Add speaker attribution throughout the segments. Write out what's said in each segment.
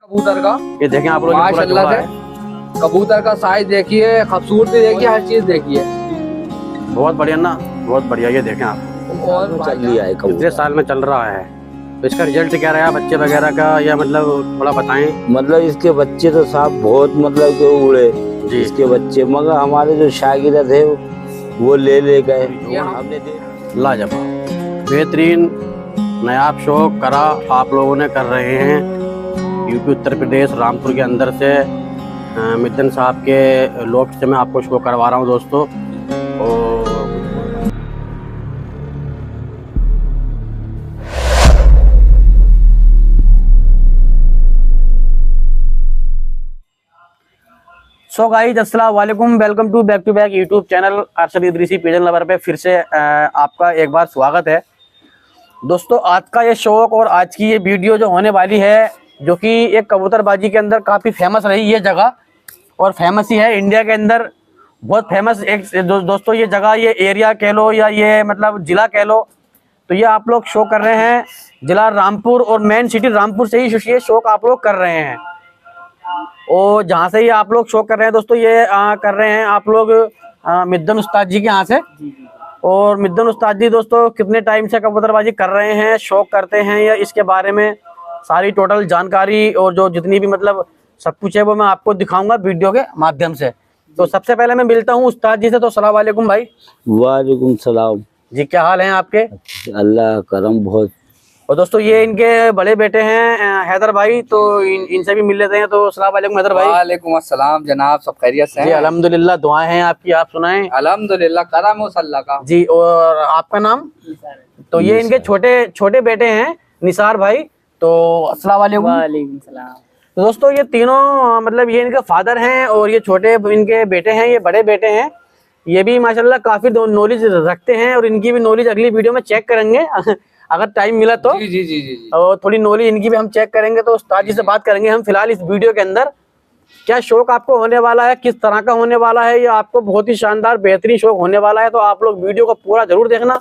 Speaker 1: कबूतर का
Speaker 2: ये देखें आप लोग, ये पूरा
Speaker 1: माशाल्लाह
Speaker 2: जोड़ा
Speaker 1: से
Speaker 2: है।
Speaker 1: कबूतर का साइज देखिए, खूबसूरती देखिए, हर चीज देखिए।
Speaker 2: बहुत बढ़िया ना, बहुत बढ़िया। ये देखें आप,
Speaker 1: और
Speaker 3: चल लिया है
Speaker 2: कितने
Speaker 3: कबूतर।
Speaker 2: साल में चल रहा है, तो इसका रिजल्ट क्या रहा बच्चे वगैरह का, या मतलब थोड़ा बताएं।
Speaker 3: मतलब इसके बच्चे तो साहब बहुत मतलब के उड़े
Speaker 2: जी।
Speaker 3: इसके बच्चे, मगर हमारे जो शागिर्द थे वो ले गए। हमने
Speaker 2: लाजवाब, बेहतरीन, नायाब शौक करा आप लोगों ने, कर रहे हैं। यूपी उत्तर प्रदेश रामपुर के अंदर से मिदन साहब के लोफ्ट से मैं आपको शो करवा रहा हूँ दोस्तों। और सो गाइस, अस्सलाम वालेकुम, welcome to back YouTube channel Arshad Idrisi pigeon lover पे फिर से आपका एक बार स्वागत है दोस्तों। आज का ये शौक और आज की ये वीडियो जो होने वाली है, जो कि एक कबूतरबाजी के अंदर काफ़ी फेमस रही ये जगह, और फेमस ही है इंडिया के अंदर, बहुत फेमस एक दोस्तों ये जगह, ये एरिया कह लो या ये मतलब ज़िला कह लो। तो ये आप लोग शो कर रहे हैं ज़िला रामपुर, और मेन सिटी रामपुर से ही ये शौक आप लोग कर रहे हैं। और जहाँ से ये आप लोग शो कर रहे हैं दोस्तों, ये कर रहे हैं आप लोग मिदन उस्ताद जी के यहाँ से। और मिदन उस्ताद जी दोस्तों कितने टाइम से कबूतरबाजी कर रहे हैं, शौक करते हैं, या इसके बारे में सारी टोटल जानकारी और जो जितनी भी मतलब सब कुछ है वो मैं आपको दिखाऊंगा वीडियो के माध्यम से। तो सबसे पहले मैं मिलता हूँ उस्ताद जी से। तो अस्सलाम वालेकुम भाई।
Speaker 3: वालेकुम सलाम
Speaker 2: जी, क्या हाल है आपके?
Speaker 3: अल्लाह करम बहुत।
Speaker 2: और दोस्तों ये इनके बड़े बेटे हैं हैदर भाई, तो इनसे भी मिल लेते हैं। तो अस्सलाम वालेकुम हैदर भाई।
Speaker 1: वालेकुम अस्सलाम जनाब, सब खैरियत से
Speaker 2: जी
Speaker 1: हैं?
Speaker 2: अल्हम्दुलिल्लाह, दुआएं हैं आपकी, आप सुनाएं।
Speaker 1: अल्हम्दुलिल्लाह, करम हो अल्लाह का।
Speaker 2: जी, और आपका नाम? तो ये इनके छोटे बेटे हैं निसार भाई। तो अस्सलाम वालेकुम।
Speaker 4: वालेकुम सलाम।
Speaker 2: तो दोस्तों ये तीनों मतलब ये इनके फादर हैं, और ये छोटे इनके बेटे हैं, ये बड़े बेटे हैं। ये भी माशाल्लाह काफी नॉलेज रखते हैं, और इनकी भी नॉलेज अगली वीडियो में चेक करेंगे अगर टाइम मिला तो।
Speaker 1: जी जी जी जी जी।
Speaker 2: और थोड़ी नॉलेज इनकी भी हम चेक करेंगे। तो उस्ताद जी से बात करेंगे हम फिलहाल इस वीडियो के अंदर, क्या शौक आपको होने वाला है, किस तरह का होने वाला है, या आपको बहुत ही शानदार बेहतरीन शौक होने वाला है। तो आप लोग वीडियो को पूरा जरूर देखना,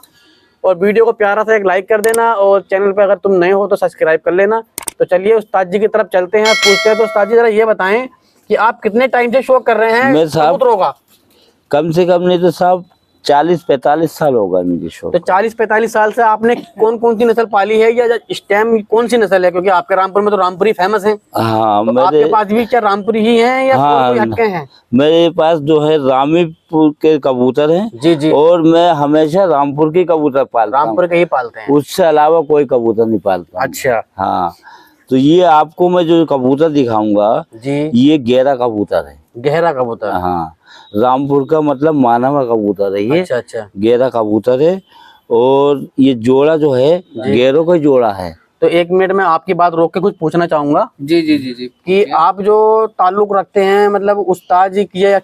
Speaker 2: और वीडियो को प्यारा सा एक लाइक कर देना, और चैनल पे अगर तुम नए हो तो सब्सक्राइब कर लेना। तो चलिए उस्ताद जी की तरफ चलते हैं, पूछते हैं। तो उस्ताद जी जरा ये बताएं कि आप कितने टाइम से शौक कर रहे हैं
Speaker 3: मैं साहब
Speaker 2: कबूतरों का?
Speaker 3: कम से कम नहीं तो साहब 40-45 साल होगा मुझे शौक।
Speaker 2: तो 40-45 साल से आपने कौन कौन सी नस्ल पाली है, या इस टाइम कौन सी नस्ल है? क्योंकि आपके रामपुर में तो रामपुरी फेमस है।
Speaker 3: हाँ
Speaker 2: तो आपके पास भी क्या रामपुरी ही हैं, या
Speaker 3: हाँ,
Speaker 2: कोई हटके हैं?
Speaker 3: मेरे पास जो है रामीपुर के कबूतर हैं।
Speaker 2: जी जी,
Speaker 3: और मैं हमेशा रामपुर के कबूतर पालता हूँ,
Speaker 2: रामपुर के ही पालते हैं।
Speaker 3: उससे अलावा कोई कबूतर नहीं पालता हूँ।
Speaker 2: अच्छा
Speaker 3: हाँ, तो ये आपको मैं जो कबूतर दिखाऊंगा
Speaker 2: जी,
Speaker 3: ये गहरा कबूतर है।
Speaker 2: गहरा कबूतर।
Speaker 3: हाँ, रामपुर का मतलब मानवा कबूतर है ये।
Speaker 2: अच्छा अच्छा।
Speaker 3: गहरा कबूतर है, और ये जोड़ा जो है गहरों का जोड़ा है।
Speaker 2: तो एक मिनट में आपकी बात रोक के कुछ पूछना चाहूंगा
Speaker 1: जी जी जी जी।
Speaker 2: कि आप जो ताल्लुक रखते हैं, मतलब उस्ताद जी की, या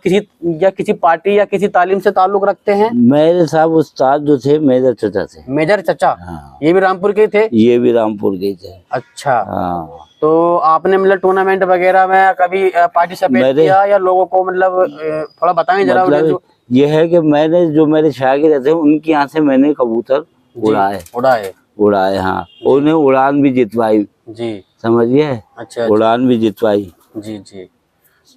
Speaker 2: किसी पार्टी या किसी तालीम से ताल्लुक रखते हैं?
Speaker 3: मेरे साहब उस्ताद जो थे मेजर चचा थे।
Speaker 2: मेजर चचा?
Speaker 3: हाँ,
Speaker 2: ये भी रामपुर के ही थे?
Speaker 3: ये भी रामपुर के ही थे।
Speaker 2: अच्छा।
Speaker 3: हाँ,
Speaker 2: तो आपने मतलब टूर्नामेंट वगैरह में कभी पार्टिसिपेट किया, या लोगों को मतलब थोड़ा बताएं जरा।
Speaker 3: मतलब ये है कि मैंने जो मेरे शागिर्द थे उनके यहाँ से मैंने कबूतर उड़ाए। हाँ, उन्हें उड़ान भी जितवाई।
Speaker 2: जी,
Speaker 3: समझिए।
Speaker 2: अच्छा
Speaker 3: उड़ान भी जितवाई।
Speaker 2: जी जी।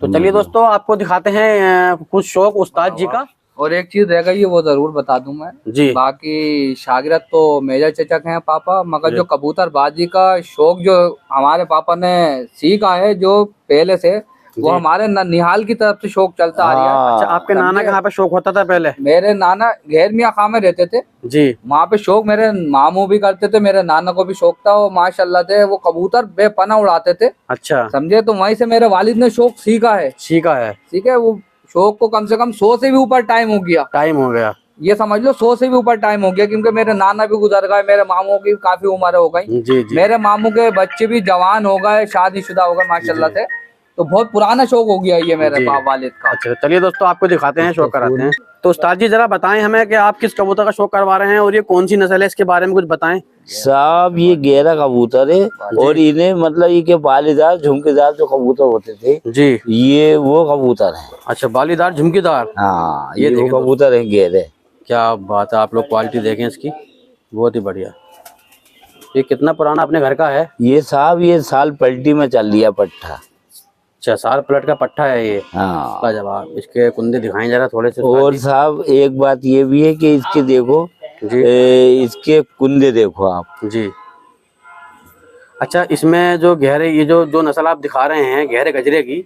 Speaker 2: तो चलिए दोस्तों आपको दिखाते हैं कुछ शौक उस्ताद जी का।
Speaker 1: और एक चीज रह गई है, वो जरूर बता दूं मैं
Speaker 2: जी।
Speaker 1: बाकी शागिर्द तो मेजर चचा के हैं पापा, मगर जो कबूतरबाजी का शौक जो हमारे पापा ने सीखा है जो पहले से, वो हमारे निहाल की तरफ से शौक चलता आ रहा है।
Speaker 2: अच्छा, आपके नाना कहाँ पे शौक होता था पहले?
Speaker 1: मेरे नाना घेर मियाँ खां में रहते थे
Speaker 2: जी।
Speaker 1: वहाँ पे शौक मेरे मामू भी करते थे, मेरे नाना को भी शौक था, वो माशाल्लाह थे, वो कबूतर बेपना उड़ाते थे।
Speaker 2: अच्छा,
Speaker 1: समझे? तो वहीं से मेरे वालिद ने शौक सीखा है। ठीक है, वो शौक को कम से कम 100 से भी ऊपर टाइम हो गया, ये समझ लो 100 से भी ऊपर टाइम हो गया, क्योंकि मेरे नाना भी गुजर गए, मेरे मामू की काफी उम्र हो गई।
Speaker 2: जी जी।
Speaker 1: मेरे मामू के बच्चे भी जवान हो गए, शादीशुदा हो गए माशाल्लाह से। तो बहुत पुराना शौक हो गया ये मेरे बाप वालिद का।
Speaker 2: अच्छा, चलिए दोस्तों आपको दिखाते हैं, शौक कराते हैं। तो उस्ताद जी जरा बताएं हमें कि आप किस कबूतर का शौक करवा रहे हैं, और ये कौन सी नस्ल है, इसके बारे में कुछ बताएं।
Speaker 3: साहब ये गहरा कबूतर है, और इन्हें मतलब ये बालीदार झुमकेदार जो कबूतर होते थे
Speaker 2: जी,
Speaker 3: ये वो कबूतर है।
Speaker 2: अच्छा, बालीदार झुमकीदार।
Speaker 3: हाँ,
Speaker 2: ये
Speaker 3: वो कबूतर है गहरे।
Speaker 2: क्या बात है, आप लोग क्वालिटी देखें इसकी, बहुत ही बढ़िया। ये कितना पुराना अपने घर का है?
Speaker 3: ये साहब ये साल पलटी में चल लिया पट्टा।
Speaker 2: अच्छा, 4 प्लेट का पट्टा है ये।
Speaker 3: हाँ।
Speaker 2: लाजवाब। इसके कुंदे दिखाएं जरा थोड़े से।
Speaker 3: और साहब एक बात ये भी है कि इसके देखो
Speaker 2: जी।
Speaker 3: इसके कुंदे देखो आप
Speaker 2: जी। अच्छा, इसमें जो गहरे ये जो नस्ल आप दिखा रहे हैं गहरे गजरे की,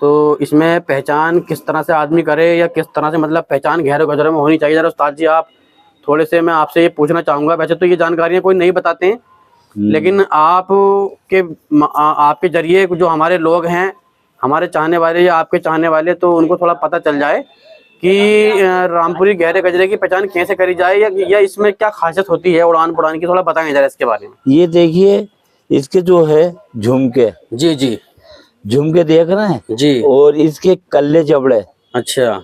Speaker 2: तो इसमें पहचान किस तरह से आदमी करे या किस तरह से मतलब पहचान गहरे गजरे में होनी चाहिए? जरा उस्ताद जी आप थोड़े से, मैं आपसे ये पूछना चाहूँगा। वैसे तो ये जानकारियाँ कोई नहीं बताते हैं, लेकिन आपके जरिए जो हमारे लोग हैं, हमारे चाहने वाले या आपके चाहने वाले, तो उनको थोड़ा पता चल जाए कि रामपुरी गहरे गजरे की पहचान कैसे करी जाए या इसमें क्या खासियत होती है उड़ान पुड़ान की, थोड़ा बताएं जरा इसके बारे में।
Speaker 3: ये देखिए इसके जो है झुमके।
Speaker 2: जी जी।
Speaker 3: झुमके देख रहे हैं
Speaker 2: जी।
Speaker 3: और इसके कल्ले जबड़े।
Speaker 2: अच्छा।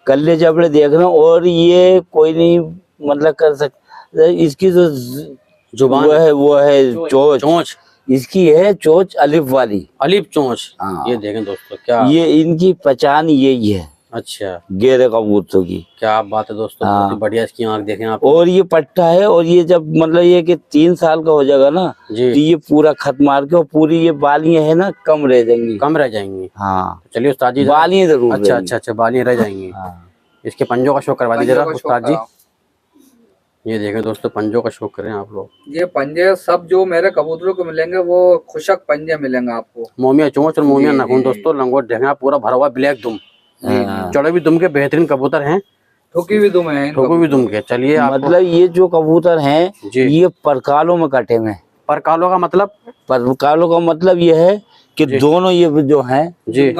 Speaker 3: कल्ले जबड़े देख रहे हैं। और ये कोई नहीं मतलब कर सकता, इसकी जो
Speaker 2: जुबान
Speaker 3: वो है चोंच। इसकी है चोंच अलिफ वाली,
Speaker 2: अलिफ चोंच।
Speaker 3: हाँ।
Speaker 2: ये देखें दोस्तों, क्या
Speaker 3: ये इनकी पहचान यही है।
Speaker 2: अच्छा,
Speaker 3: गहरे कबूतरों की
Speaker 2: क्या बात है दोस्तों।
Speaker 3: हाँ।
Speaker 2: बहुत ही बढ़िया इसकी आंख देखें आप।
Speaker 3: और ये पट्टा है। और ये जब मतलब ये कि 3 साल का हो जाएगा ना,
Speaker 2: जी।
Speaker 3: तो ये पूरा खत मार के और पूरी ये बालियां है ना कम रह जाएंगी।
Speaker 2: कम रह जाएंगी।
Speaker 3: हाँ।
Speaker 2: चलिए उस्ताद जी,
Speaker 3: बालियां जरूर
Speaker 2: अच्छा
Speaker 3: रहेंगी।
Speaker 2: अच्छा, बालियां रह जाएंगी।
Speaker 3: हाँ।
Speaker 2: इसके पंजों का शो करवा दीजिए जरा उस्ताद जी।
Speaker 1: कराओ।
Speaker 2: ये देखें दोस्तों, पंजों का शो करें आप लोग।
Speaker 1: ये पंजे सब जो मेरे कबूतरों को मिलेंगे वो खुशक पंजे मिलेंगे आपको।
Speaker 2: मोमिया चोंच और मोमिया नाखून दोस्तों, लंगोट देखें आप, पूरा भरा हुआ ब्लैक दुम। चढ़े भी दुम के बेहतरीन कबूतर हैं।
Speaker 1: ठोकी भी दुम है,
Speaker 2: ठोको भी दुम के। चलिए आप
Speaker 3: मतलब ये जो कबूतर हैं
Speaker 2: जी।
Speaker 3: ये परकालों में कटे हुए हैं।
Speaker 2: परकालों का मतलब?
Speaker 3: परकालों का मतलब ये है कि दोनों ये जो हैं
Speaker 2: जी।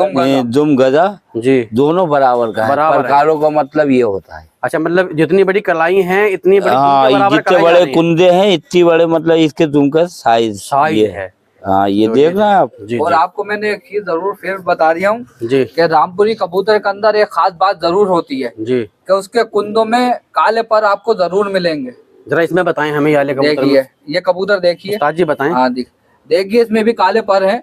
Speaker 3: दुम गजा
Speaker 2: जी।
Speaker 3: दोनों बराबर का है।
Speaker 2: बराबर है।
Speaker 3: परकालों का मतलब ये होता है।
Speaker 2: अच्छा, मतलब जितनी बड़ी कलाई हैं इतनी बड़ी दुम के
Speaker 3: हाँ,
Speaker 2: बराबर
Speaker 3: जितने
Speaker 2: कलाई जा
Speaker 3: बड़े
Speaker 2: रही है।
Speaker 3: कुंदे हैं इतनी बड़े मतलब इसके दुम का साइज
Speaker 2: है।
Speaker 3: हाँ, ये देख रहे हैं आप।
Speaker 2: जी।
Speaker 1: और आपको मैंने एक चीज जरूर फिर बता दिया हूँ
Speaker 2: जी।
Speaker 1: कि रामपुरी कबूतर के अंदर एक खास बात जरूर होती है
Speaker 2: जी।
Speaker 1: कि उसके कुंदों में काले पर आपको जरूर मिलेंगे।
Speaker 2: जरा इसमें बताएं हमें, ये कबूतर
Speaker 1: देखिए ये कबूतर देखिए
Speaker 2: उस्ताद जी बताएं।
Speaker 1: हाँ देखिए इसमें भी काले पर हैं।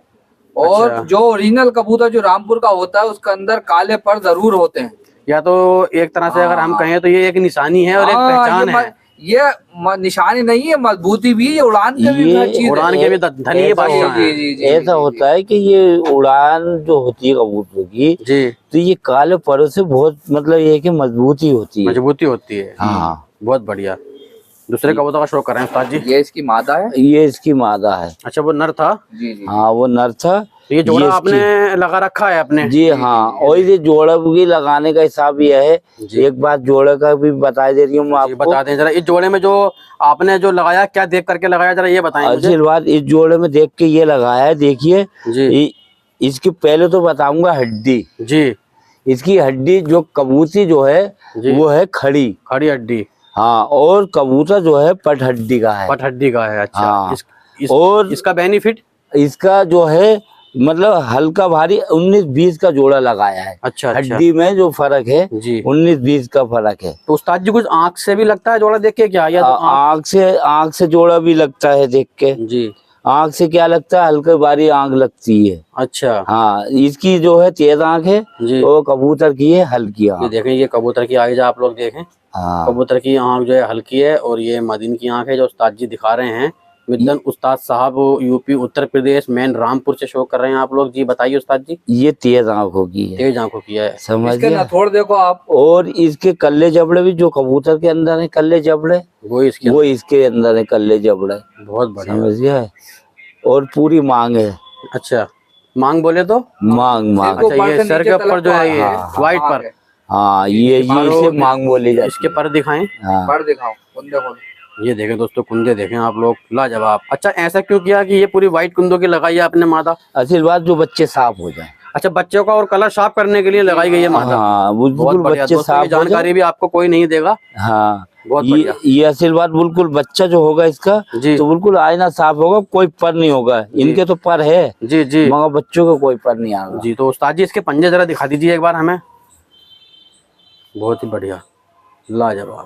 Speaker 1: और
Speaker 2: अच्छा।
Speaker 1: जो ओरिजिनल कबूतर जो रामपुर का होता है उसके अंदर काले पर जरूर होते हैं।
Speaker 2: या तो एक तरह से अगर हम कहें तो ये एक निशानी है और एक
Speaker 1: हाँ,
Speaker 2: पहचान है।
Speaker 1: ये निशानी नहीं है, मजबूती भी है, उड़ान के भी हर चीज है।
Speaker 2: उड़ान के भी धनी बादशाह हैं।
Speaker 3: ऐसा होता है कि ये उड़ान जो होती है कबूतर की,
Speaker 2: जी।
Speaker 3: तो ये काले परों से बहुत मतलब ये है कि मजबूती होती है।
Speaker 2: मजबूती होती है।
Speaker 3: हाँ।
Speaker 2: बहुत बढ़िया। दूसरे कबूतर का शो कर रहे हैं उस्ताद जी।
Speaker 1: ये इसकी मादा है।
Speaker 3: ये इसकी मादा है।
Speaker 2: अच्छा, वो नर था।
Speaker 1: जी जी।
Speaker 3: हाँ, वो नर था।
Speaker 2: ये जोड़ा
Speaker 3: इसकी-
Speaker 2: आपने लगा रखा है अपने?
Speaker 3: जी हाँ। और ये जोड़ा भी लगाने का हिसाब यह है। एक बात जोड़े का भी बता दे रही हूँ मैं आपको।
Speaker 2: बता दें जरा, इस जोड़े में जो आपने जो लगाया, क्या देख करके लगाया, जरा ये बताएं मुझे।
Speaker 3: अच्छी बात, इस जोड़े में देख के ये लगाया है। देखिए
Speaker 2: जी।
Speaker 3: इसकी पहले तो बताऊंगा हड्डी।
Speaker 2: जी।
Speaker 3: इसकी हड्डी जो कबूतरी जो है वो है खड़ी
Speaker 2: हड्डी।
Speaker 3: हाँ। और कबूतर जो है पट हड्डी का है।
Speaker 2: पट हड्डी का है। अच्छा।
Speaker 3: हाँ।
Speaker 2: और इसका बेनिफिट?
Speaker 3: इसका जो है मतलब हल्का भारी 19-20 का जोड़ा लगाया है।
Speaker 2: अच्छा।
Speaker 3: हड्डी में जो फर्क है
Speaker 2: जी।
Speaker 3: 19-20 का फर्क है।
Speaker 2: तो उस्ताद जी कुछ आंख से भी लगता है जोड़ा देख के क्या, या तो
Speaker 3: आँख से जोड़ा भी लगता है देख के।
Speaker 2: जी।
Speaker 3: आँख से क्या लगता है, हल्के भारी आँख लगती है।
Speaker 2: अच्छा।
Speaker 3: हाँ, इसकी जो है तेज आँख है
Speaker 2: जी।
Speaker 3: और कबूतर की है हल्की
Speaker 2: ये
Speaker 3: आँख।
Speaker 2: देखें, ये कबूतर की आँख आप लोग देखें।
Speaker 3: हाँ।
Speaker 2: कबूतर की आँख जो है हल्की है और ये मदीन की आँख है जो उस्ताद जी दिखा रहे हैं। मिदन उस्ताद साहब यूपी उत्तर प्रदेश मेन रामपुर से शो कर रहे हैं आप लोग। जी बताइए उस्ताद जी।
Speaker 3: ये तेज आँखों की है।
Speaker 2: तेज आंखों की है।
Speaker 3: समझ
Speaker 1: इसके
Speaker 3: गए।
Speaker 1: नथोड़ देखो आप।
Speaker 3: और इसके कल्ले जबड़े भी जो कबूतर के अंदर है कल्ले जबड़े,
Speaker 2: वो
Speaker 3: इसके अंदर है कल्ले जबड़े।
Speaker 2: बहुत बढ़िया।
Speaker 3: समझ गए। और पूरी मांग है।
Speaker 2: अच्छा, मांग बोले तो
Speaker 3: मांग।
Speaker 2: अच्छा, ये सर के ऊपर जो है ये व्हाइट पर।
Speaker 3: हाँ, ये इसे मांग बोली जाती है।
Speaker 2: इसके पर दिखाएं।
Speaker 3: हाँ।
Speaker 1: पर दिखाओ, कुंदे खोलो।
Speaker 2: ये देखें दोस्तों, कुंदे देखें आप लोग, लाजवाब। अच्छा, ऐसा क्यों किया कि ये पूरी व्हाइट कुंदों की लगाई है आपने मादा?
Speaker 3: आशीर्वाद जो बच्चे साफ हो जाए।
Speaker 2: अच्छा, बच्चों का और कलर साफ करने के लिए लगाई गई है मादा।
Speaker 3: हाँ, बिल्कुल बच्चे साफ हो
Speaker 2: जानकारी भी आपको कोई नहीं देगा।
Speaker 3: हाँ,
Speaker 2: बहुत बढ़िया।
Speaker 3: ये आशीर्वाद बिल्कुल बच्चा जो होगा इसका
Speaker 2: जी।
Speaker 3: तो बिल्कुल आईना साफ होगा, कोई पर नहीं होगा। इनके तो पर है
Speaker 2: जी जी,
Speaker 3: मगर बच्चों का कोई पर नहीं आएगा।
Speaker 2: जी। तो उस्ताद जी इसके पंजे जरा दिखा दीजिए एक बार हमें। बहुत ही बढ़िया, लाजवाब।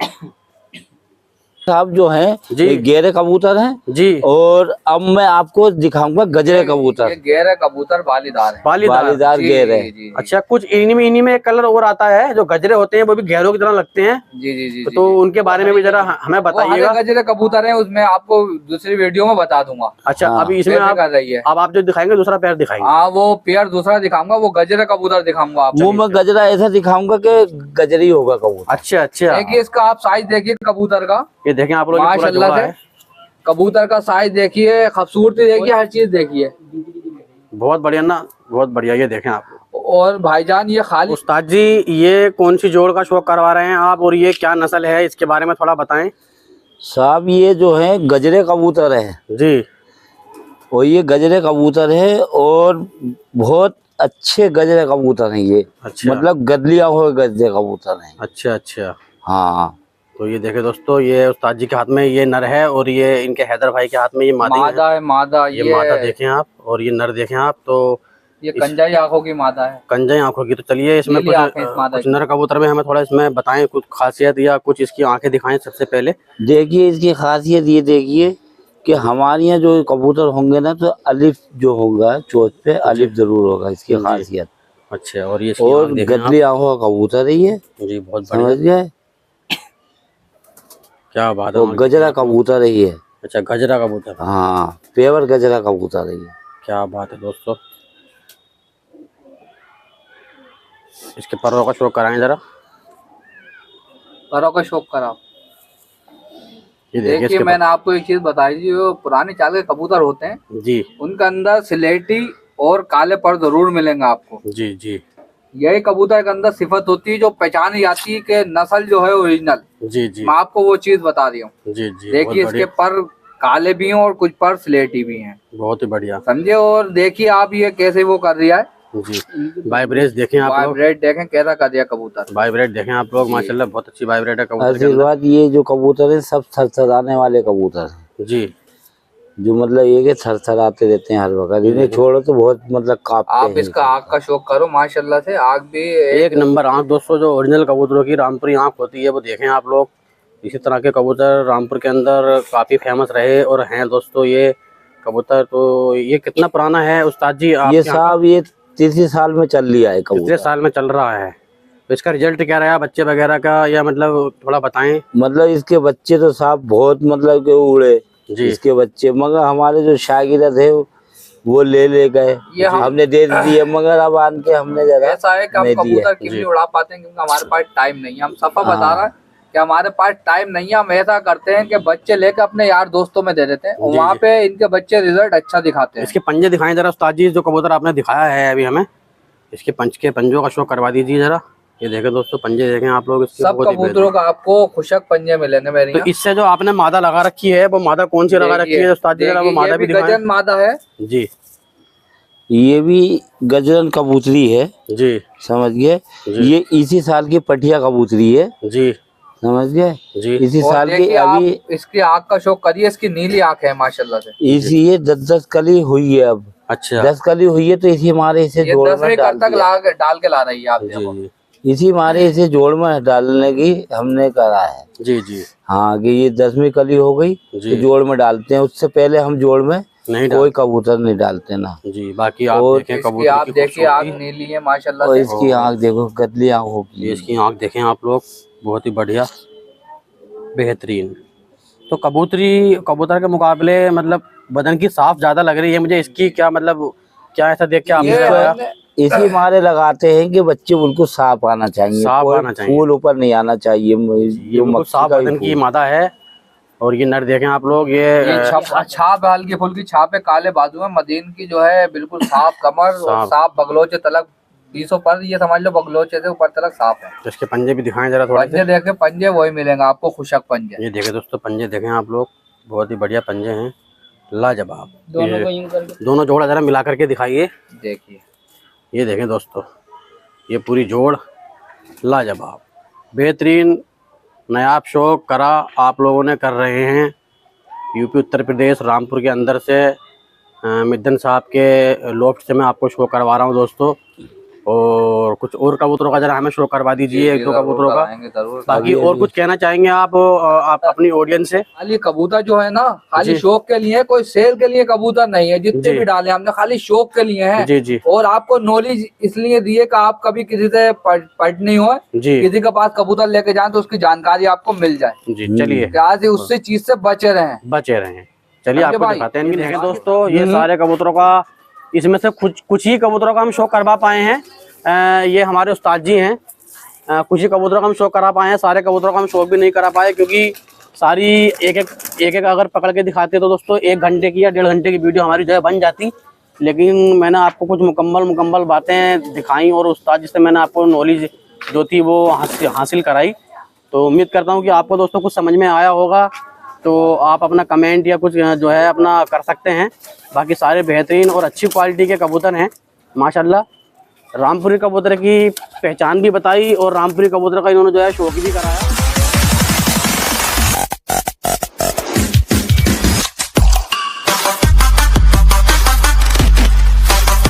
Speaker 3: साहब जो हैं
Speaker 2: जी।
Speaker 3: ये गेरे कबूतर हैं
Speaker 2: जी।
Speaker 3: और अब मैं आपको दिखाऊंगा गजरे कबूतर।
Speaker 1: ये गेरे कबूतर बालीदार है।
Speaker 2: बालीदार
Speaker 1: जी,
Speaker 3: गेरे।
Speaker 1: जी, जी,
Speaker 2: अच्छा, कुछ इन्हीं में एक कलर और आता है, जो गजरे होते हैं वो भी घेरों की तरह लगते हैं।
Speaker 1: जी, जी, जी,
Speaker 2: तो उनके बारे में भी जरा हमें
Speaker 1: वो हरे
Speaker 2: बताइएगा।
Speaker 1: गजरे कबूतर है, उसमें आपको दूसरी वीडियो में बता दूंगा।
Speaker 2: अच्छा,
Speaker 3: हाँ।
Speaker 2: अभी इसमें
Speaker 1: कैसे कर रही है।
Speaker 2: आप जो दिखाएंगे दूसरा पैर दिखाएंगे।
Speaker 1: हाँ, वो पेयर दूसरा दिखाऊंगा, वो गजरे कबूतर दिखाऊंगा आपको।
Speaker 3: मुंह में गजरा ऐसा दिखाऊंगा कि गजरी होगा कबूतर।
Speaker 2: अच्छा अच्छा,
Speaker 1: देखिए इसका आप साइज देखिए कबूतर का,
Speaker 2: ये देखें आप लोग, ये पूरा
Speaker 1: माशाल्लाह
Speaker 2: जोड़ा
Speaker 1: से
Speaker 2: है।
Speaker 1: कबूतर का साइज देखिए, खूबसूरती देखिए, हर चीज देखिए।
Speaker 2: बहुत बढ़िया ना, बहुत बढ़िया। ये देखें आप लोग।
Speaker 1: और भाईजान ये खाली
Speaker 2: उस्ताद जी, ये कौन सी जोड़ का शौक करवा रहे हैं आप, और ये क्या नस्ल है, इसके बारे में थोड़ा बताएं।
Speaker 3: साहब ये जो है गजरे कबूतर है
Speaker 2: जी।
Speaker 3: और ये गजरे कबूतर है और बहुत अच्छे गजरे कबूतर हैं ये।
Speaker 2: अच्छा।
Speaker 3: मतलब गदलिया हुए गजरे कबूतर हैं।
Speaker 2: अच्छा अच्छा,
Speaker 3: हाँ।
Speaker 2: तो ये देखे दोस्तों, ये उस्ताद जी के हाथ में ये नर है और ये इनके हैदर भाई के हाथ में ये मादा है।
Speaker 1: मादा है, मादा
Speaker 2: ये मादा देखें आप और ये नर देखें आप। तो
Speaker 1: ये कंजाई आंखों की मादा है।
Speaker 2: कंजाई आंखों की। तो चलिए इसमें
Speaker 1: नीली आंखें इस मादा
Speaker 2: कुछ नर कबूतर में हमें थोड़ा इसमें बताएं, कुछ खासियत या कुछ इसकी आंखें दिखाएं सबसे पहले।
Speaker 3: देखिए इसकी खासियत ये देखिए कि हमारे यहाँ जो कबूतर होंगे ना तो अलिफ जो होगा चोच पे अलिफ जरूर होगा, इसकी खासियत।
Speaker 2: अच्छा, और ये इसकी
Speaker 3: और
Speaker 2: आंख देखें आप।
Speaker 3: गदली आंखों का कबूतर है ये।
Speaker 2: जी, बहुत
Speaker 3: समझ
Speaker 2: बढ़िया,
Speaker 3: गए।
Speaker 2: क्या बात है।
Speaker 3: और गजरा कबूतर है ये।
Speaker 2: अच्छा, गजरा कबूतर।
Speaker 3: हाँ, पेवर गजरा कबूतर है ये।
Speaker 2: क्या बात है दोस्तों। इसके परों का शौक कराएं जरा।
Speaker 1: परों का शौक कराओ।
Speaker 2: ये देखिए
Speaker 1: देखिए मैंने आपको एक चीज बताई थी, जो पुराने चाल के कबूतर होते हैं
Speaker 2: जी
Speaker 1: उनके अंदर स्लेटी और काले पर जरूर मिलेंगे आपको।
Speaker 2: जी जी
Speaker 1: यही कबूतर के अंदर सिफत होती है जो पहचानी जाती है कि नस्ल जो है ओरिजिनल।
Speaker 2: जी जी
Speaker 1: मैं आपको वो चीज बता रही हूँ।
Speaker 2: जी जी,
Speaker 1: देखिए
Speaker 2: बहुत
Speaker 1: इसके पर काले भी हैं और कुछ पर स्लेटी भी हैं,
Speaker 2: बहुत ही बढ़िया।
Speaker 1: समझे। और देखिए आप ये कैसे वो कर दिया है।
Speaker 2: जी, वाइब्रेट देखें आप लोग।
Speaker 1: वाइब्रेट देखें कैसा कर दिया कबूतर।
Speaker 2: वाइब्रेट देखें आप लोग, माशाल्लाह बहुत अच्छी वाइब्रेट है कबूतर के अंदर।
Speaker 3: आशीर्वाद ये जो कबूतर है सब थरथराने वाले कबूतर हैं।
Speaker 2: जी,
Speaker 3: जो मतलब ये कि थरथराते रहते हैं हर वक्त, इन्हें छोड़ो तो बहुत मतलब कांपते
Speaker 1: आप
Speaker 3: हैं।
Speaker 1: इसका आग का शौक करो, माशाल्लाह से आग भी
Speaker 2: एक नंबर आंख दोस्तों, जो ओरिजिनल कबूतरों की रामपुरी आंख होती है वो देखें आप लोग। इसी तरह के कबूतर रामपुर के अंदर काफी फेमस रहे और हैं दोस्तों ये कबूतर। तो ये कितना पुराना है उस्ताद जी?
Speaker 3: ये साहब ये 30 साल में चल लिया है कबूतर।
Speaker 2: कितने साल में चल रहा है? तो इसका रिजल्ट क्या रहा बच्चे वगैरह का, या मतलब थोड़ा बताएं।
Speaker 3: मतलब इसके बच्चे तो साहब बहुत मतलब के उड़े
Speaker 2: जी।
Speaker 3: इसके बच्चे, मगर हमारे जो शागिर्द थे वो ले गए, हमने दे दिए, मगर अब आन के हमने जरा
Speaker 1: ऐसा है कि हम
Speaker 3: नहीं दिए।
Speaker 1: कबूतर क्यों नहीं उड़ा पाते हैं, क्योंकि हमारे पास टाइम नहीं है। हम सफा बता रहे हैं कि हमारे पास टाइम नहीं है। हम ऐसा करते हैं कि बच्चे लेकर अपने यार दोस्तों में दे देते हैं, वहाँ पे इनके बच्चे रिजल्ट अच्छा दिखाते हैं।
Speaker 2: इसके पंजे दिखाएं जरा उस्ताद जी, जो कबूतर आपने दिखाया है अभी हमें, इसके पंजों का शो करवा दीजिए जरा। ये देखें दोस्तों, पंजे देखें आप लोग इसके।
Speaker 1: सब कबूतरों का आपको खुशक पंजे मिलेंगे मेरे
Speaker 2: तो
Speaker 1: यहाँ।
Speaker 2: इससे जो आपने मादा लगा रखी है वो मादा कौन सी लगा रखी है उस्ताद जी? जरा वो मादा भी दिखाएं।
Speaker 1: गजन मादा है
Speaker 2: जी
Speaker 3: ये भी गजरन कबूतरी है,
Speaker 2: जी,
Speaker 3: समझ गए। ये इसी साल की पटिया कबूतरी है,
Speaker 2: जी
Speaker 3: समझ गए।
Speaker 2: जी।
Speaker 3: इसी
Speaker 1: और
Speaker 3: साल की
Speaker 1: देखिए
Speaker 3: अभी
Speaker 1: आप इसकी आँख का शौक करिए, इसकी नीली आँख है माशाल्लाह से।
Speaker 3: इसी ये 10 कली हुई है अब।
Speaker 2: अच्छा,
Speaker 3: 10 कली हुई है तो इसी हमारे इसे
Speaker 1: ये
Speaker 3: जोड़ में
Speaker 1: 10वीं
Speaker 3: डाल
Speaker 1: तक
Speaker 3: दिया।
Speaker 1: डाल के ला रही है आप देखो।
Speaker 2: जी
Speaker 3: इसी हमारे इसे जोड़ में डालने की हमने करा है।
Speaker 2: जी जी
Speaker 3: हाँ कि ये 10वीं कली हो गई
Speaker 2: जी।
Speaker 3: तो जोड़ में डालते हैं, उससे पहले हम जोड़ में
Speaker 2: नहीं
Speaker 3: कोई कबूतर नहीं डालते ना।
Speaker 2: जी। बाकी आप
Speaker 3: और
Speaker 2: देखें
Speaker 1: इसकी
Speaker 2: कबूतर
Speaker 1: आप
Speaker 2: की
Speaker 1: देखिए आँख
Speaker 2: खूबसूरती।
Speaker 1: नीली है माशाल्लाह
Speaker 3: और
Speaker 1: से।
Speaker 3: इसकी आँख देखो, कतली आँख होगी।
Speaker 2: ये इसकी आँख देखें आप लोग, बहुत ही बढ़िया, बेहतरीन। तो कबूतर के मुकाबले मतलब बदन की साफ ज्यादा लग रही है मुझे इसकी। क्या मतलब, क्या ऐसा देख के आपने लगाया?
Speaker 3: इसी मारे लगाते हैं कि बच्चे बिल्कुल साफ आना चाहिए,
Speaker 2: साफ
Speaker 3: कोई
Speaker 2: आना चाहिए।
Speaker 3: फूल ऊपर नहीं आना चाहिए।
Speaker 2: ये
Speaker 3: जो
Speaker 2: बिल्कुल
Speaker 3: मक्खी
Speaker 2: साफ
Speaker 3: का भी
Speaker 2: बदन की
Speaker 3: फूल।
Speaker 2: मादा है। और ये नर देखें आप लोग, ये
Speaker 1: छाप है, हल्की फुल्की छाप है, काले बाजू में मदीन की जो है बिल्कुल साफ कमर और साफ बगलोचे तलक 20 पर, ये समझ लो बगलोचे से ऊपर तलक साफ है।
Speaker 2: तो इसके पंजे भी दिखाएं जरा थोड़े से।
Speaker 1: पंजे देखे, पंजे वही मिलेंगे आपको, खुशक पंजे।
Speaker 2: ये देखें दोस्तों, पंजे देखें आप लोग, बहुत ही बढ़िया पंजे हैं, लाजवाब। दोनों जोड़ा जरा मिला करके दिखाइए।
Speaker 1: देखिए
Speaker 2: ये देखें दोस्तों, ये पूरी जोड़ लाजवाब, बेहतरीन, नायाब शौक करा आप लोगों ने कर रहे हैं। यूपी उत्तर प्रदेश रामपुर के अंदर से मिद्दन साहब के लोफ्ट से मैं आपको शो करवा रहा हूँ दोस्तों। और कुछ और कबूतरों का जरा हमें शो करवा दीजिए, एक दो कबूतरों का।
Speaker 1: जरूर।
Speaker 2: बाकी और कुछ कहना चाहेंगे आप अपनी ऑडियंस से?
Speaker 1: खाली कबूतर जो है ना खाली शौक के लिए, कोई सेल के लिए कबूतर नहीं है। जितने भी डाले हमने खाली शौक के लिए हैं।
Speaker 2: जी जी।
Speaker 1: और आपको नॉलेज इसलिए दिए कि आप कभी किसी से पट नहीं हो,
Speaker 2: जी।
Speaker 1: किसी के पास कबूतर लेके जाए तो उसकी जानकारी आपको मिल जाए।
Speaker 2: जी चलिए,
Speaker 1: आज उससे चीज से बचे रहें।
Speaker 2: चलिए आपको दिखाते हैं। देखें दोस्तों, ये सारे कबूतरों का, इसमें से कुछ ही कबूतरों का हम शो करवा पाए हैं। ये हमारे उस्ताद जी हैं। कुछ ही कबूतरों का हम शो करा पाए हैं, सारे कबूतरों का हम शो भी नहीं करा पाए, क्योंकि सारी एक एक अगर पकड़ के दिखाते तो दोस्तों 1 घंटे की या 1.5 घंटे की वीडियो हमारी जो है बन जाती। लेकिन मैंने आपको कुछ मुकम्मल बातें दिखाई और उस्ताद जी से मैंने आपको नॉलेज जो थी वो हासिल कराई। तो उम्मीद करता हूँ कि आपको दोस्तों कुछ समझ में आया होगा। तो आप अपना कमेंट या कुछ जो है अपना कर सकते हैं। बाकी सारे बेहतरीन और अच्छी क्वालिटी के कबूतर हैं माशाल्लाह। रामपुरी कबूतर की पहचान भी बताई और रामपुरी कबूतर का इन्होंने जो है शौक भी कराया।